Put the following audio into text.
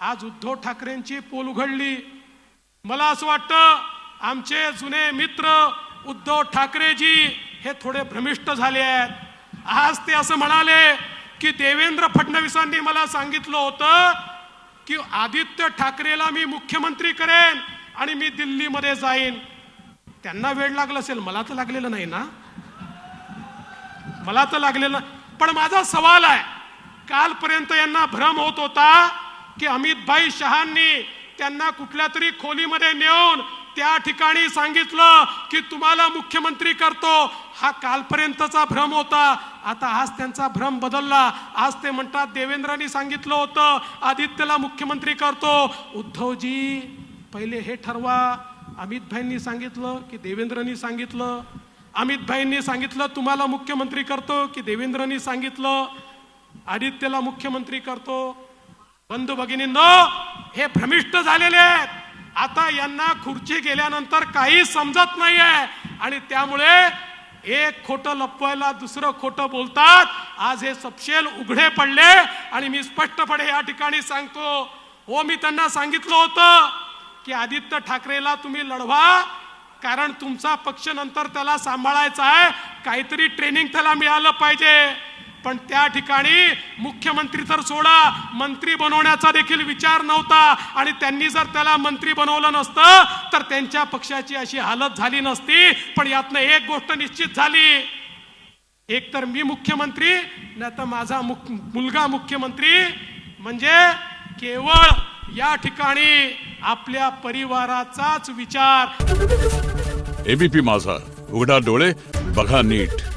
आज उद्धव ठाकरेंची पोल उघडली। मला असं वाटतं आमचे जुने मित्र उद्धव ठाकरेजी हे थोडे भ्रमिष्ट झाले आहेत। आज ते असं म्हणाले की देवेंद्र फडणवीसांनी मला सांगितलं होतं की आदित्य ठाकरेला मी मुख्यमंत्री करेन आणि मी दिल्लीमध्ये जाईन। त्यांना वेळ लागला असेल, मला तर लागलेलं नाही ना, मला तर लागलेलं। पण माझा सवाल आहे, कालपर्यंत यांना भ्रम होत होता की अमित शहांनी त्यांना कुठल्या तरी खोलीमध्ये नेऊन त्या ठिकाणी सांगितलं की तुम्हाला मुख्यमंत्री करतो, हा कालपर्यंतचा भ्रम होता। आता आज त्यांचा भ्रम बदलला। आज ते म्हणतात देवेंद्रांनी सांगितलं होतं आदित्यला मुख्यमंत्री करतो। उद्धवजी पहिले हे ठरवा, अमित भाईंनी सांगितलं की देवेंद्रांनी सांगितलं? अमित भाईंनी सांगितलं तुम्हाला मुख्यमंत्री करतो की देवेंद्रांनी सांगितलं आदित्यला मुख्यमंत्री करतो? बंधू भगिनींनो, हे भ्रमिष्ट झालेले आहेत। आता यांना खुर्ची गेल्यानंतर काही समजत नाहीये आणि त्यामुळे एक खोटं लपवायला दुसरं खोटं बोलतात। आज हे सपशेल उघडे पडले आणि मी स्पष्टपणे या ठिकाणी सांगतो, हो मी त्यांना सांगितलं होतं की आदित्य ठाकरेला तुम्ही लढवा, कारण तुमचा पक्ष नंतर त्याला सांभाळायचा आहे, काहीतरी ट्रेनिंग त्याला मिळालं पाहिजे। पण त्या ठिकाणी मुख्यमंत्री तर सोडा, मंत्री बनवण्याचा देखील विचार नव्हता आणि त्यांनी जर त्याला मंत्री बनवलं नसतं तर त्यांच्या पक्षाची अशी हालत झाली नसती। पण यातनं एक गोष्ट निश्चित झाली, एक तर मी मुख्यमंत्री नाही तर माझा मुलगा मुख्यमंत्री, म्हणजे केवळ या ठिकाणी आपल्या परिवाराचाच विचार। एबीपी माझा, उघडा डोळे बघा नीट।